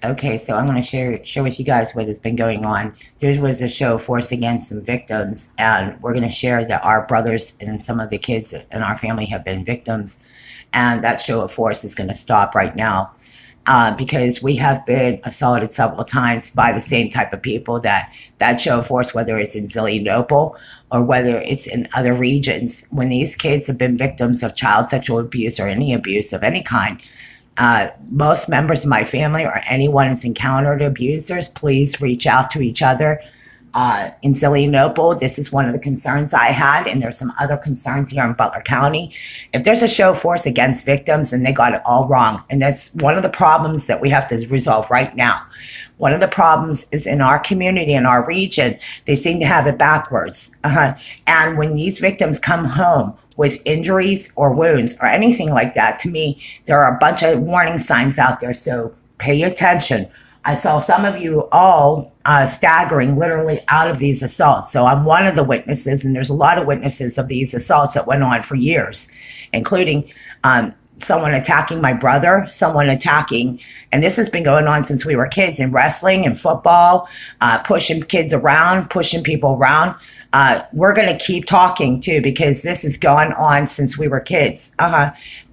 Okay, so I'm going to share with you guys what has been going on. There was a show, Force Against some victims, and we're going to share that our brothers and some of the kids in our family have been victims, and that show of force is going to stop right now. Because we have been assaulted several times by the same type of people that show of force, whether it's in Zillionople or whether it's in other regions. When these kids have been victims of child sexual abuse or any abuse of any kind, most members of my family or anyone who's encountered abusers, please reach out to each other. In Zillionople, this is one of the concerns I had, and there's some other concerns here in Butler County. If there's a show of force against victims, and they got it all wrong, and that's one of the problems that we have to resolve right now. One of the problems is in our community, in our region, they seem to have it backwards. And when these victims come home with injuries or wounds or anything like that, to me, there are a bunch of warning signs out there, so pay attention. I saw some of you all staggering literally out of these assaults. So I'm one of the witnesses, and there's a lot of witnesses of these assaults that went on for years, including someone attacking my brother, someone attacking, and this has been going on since we were kids in wrestling and football, pushing kids around, pushing people around. We're going to keep talking too, because this has gone on since we were kids.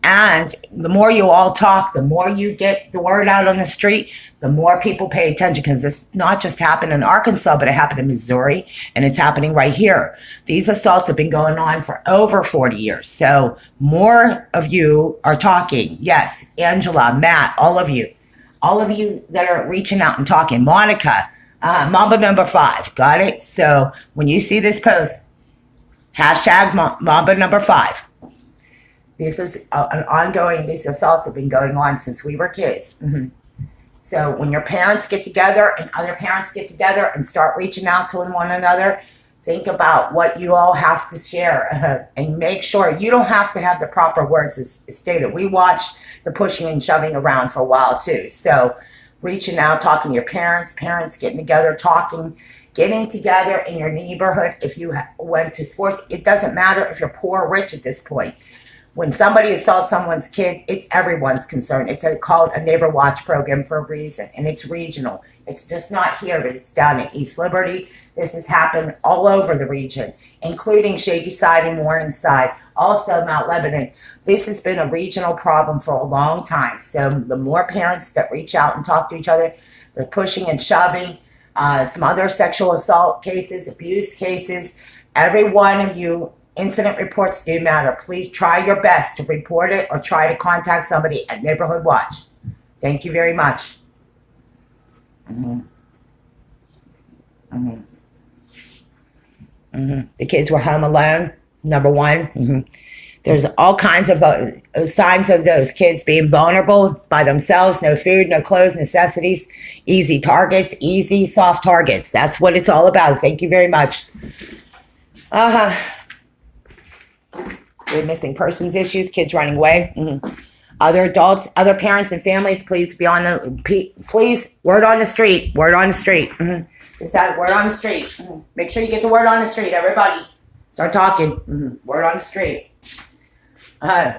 And the more you all talk, the more you get the word out on the street, the more people pay attention, because this not just happened in Arkansas, but it happened in Missouri, and it's happening right here. These assaults have been going on for over 40 years. So more of you are talking. Yes, Angela, Matt, all of you that are reaching out and talking. Monica, Mamba number 5, got it? So when you see this post, hashtag Mamba number 5. This is an ongoing, these assaults have been going on since we were kids. So when your parents get together and other parents get together and start reaching out to one another, think about what you all have to share and make sure you don't have to have the proper words as stated. We watched the pushing and shoving around for a while too. So reaching out, talking to your parents getting together, talking, getting together in your neighborhood. If you went to sports, it doesn't matter if you're poor or rich at this point. When somebody assaults someone's kid, it's everyone's concern. It's called a Neighbor Watch program for a reason, and it's regional. It's just not here, but it's down in East Liberty. This has happened all over the region, including Shadyside and Morningside, also Mount Lebanon. This has been a regional problem for a long time. So the more parents that reach out and talk to each other, they're pushing and shoving, some other sexual assault cases, abuse cases, every one of you, incident reports do matter. Please try your best to report it or try to contact somebody at Neighborhood Watch. Thank you very much. The kids were home alone, number 1. There's all kinds of signs of those kids being vulnerable by themselves. No food, no clothes, necessities, easy targets, easy, soft targets. That's what it's all about. Thank you very much. With missing persons issues, kids running away. Other adults, other parents and families, please be on the, please, word on the street, word on the street. Is that word on the street? Make sure you get the word on the street, everybody. Start talking. Word on the street.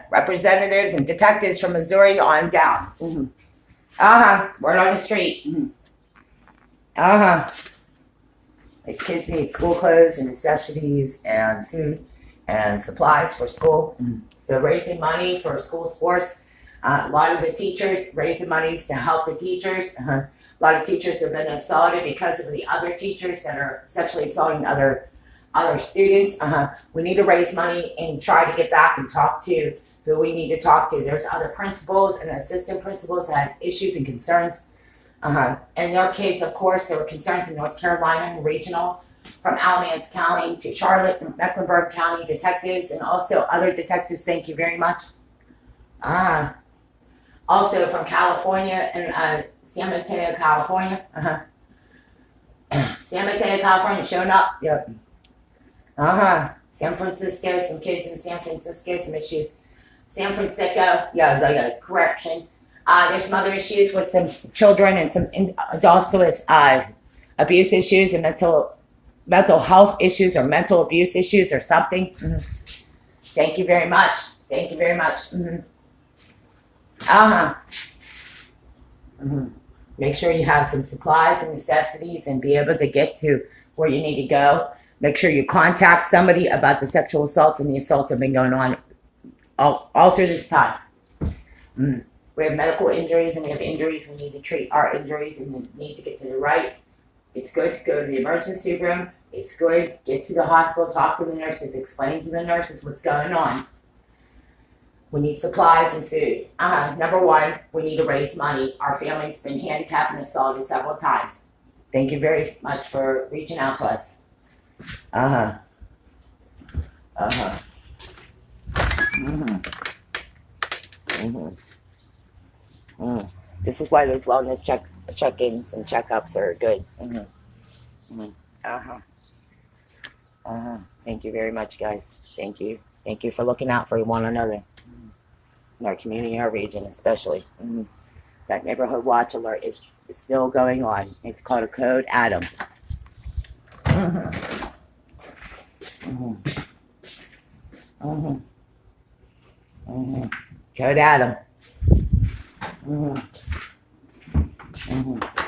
Representatives and detectives from Missouri on down. Word on the street. If kids need school clothes and necessities and food and supplies for school. So raising money for school sports. A lot of the teachers raising monies to help the teachers. A lot of teachers have been assaulted because of the other teachers that are sexually assaulting other students. We need to raise money and try to get back and talk to who we need to talk to. There's other principals and assistant principals that have issues and concerns. And their kids, of course, there were concerns in North Carolina and regional, from Alamance County to Charlotte and Mecklenburg County detectives, and also other detectives. Thank you very much. Also from California and San Mateo, California. San Mateo, California, showing up. Yep. San Francisco, some kids in San Francisco, some issues. San Francisco, yeah, like a correction. There's some other issues with some children and some adults with abuse issues and mental health issues or mental abuse issues or something. Thank you very much. Thank you very much. Mhm. Make sure you have some supplies and necessities and be able to get to where you need to go. Make sure you contact somebody about the sexual assaults and the assaults that have been going on all through this time. Mm. We have medical injuries and we have injuries. We need to treat our injuries and we need to get to the right. It's good to go to the emergency room. It's good. Get to the hospital, talk to the nurses, explain to the nurses what's going on. We need supplies and food. Number one, we need to raise money. Our family's been handicapped and assaulted several times. Thank you very much for reaching out to us. Uh-huh. Uh-huh. Mm-hmm. Mm-hmm. Mm. This is why those wellness check-ins and checkups are good. Mm-hmm. Mm-hmm. Uh-huh. Uh-huh. Thank you very much, guys. Thank you. Thank you for looking out for one another. In our community, our region especially. Mm-hmm. That neighborhood watch alert is still going on. It's called a Code Adam. Mm-hmm. Mm-hmm. Mm-hmm. Mm-hmm. Code Adam. Mm-hmm. Mm-hmm.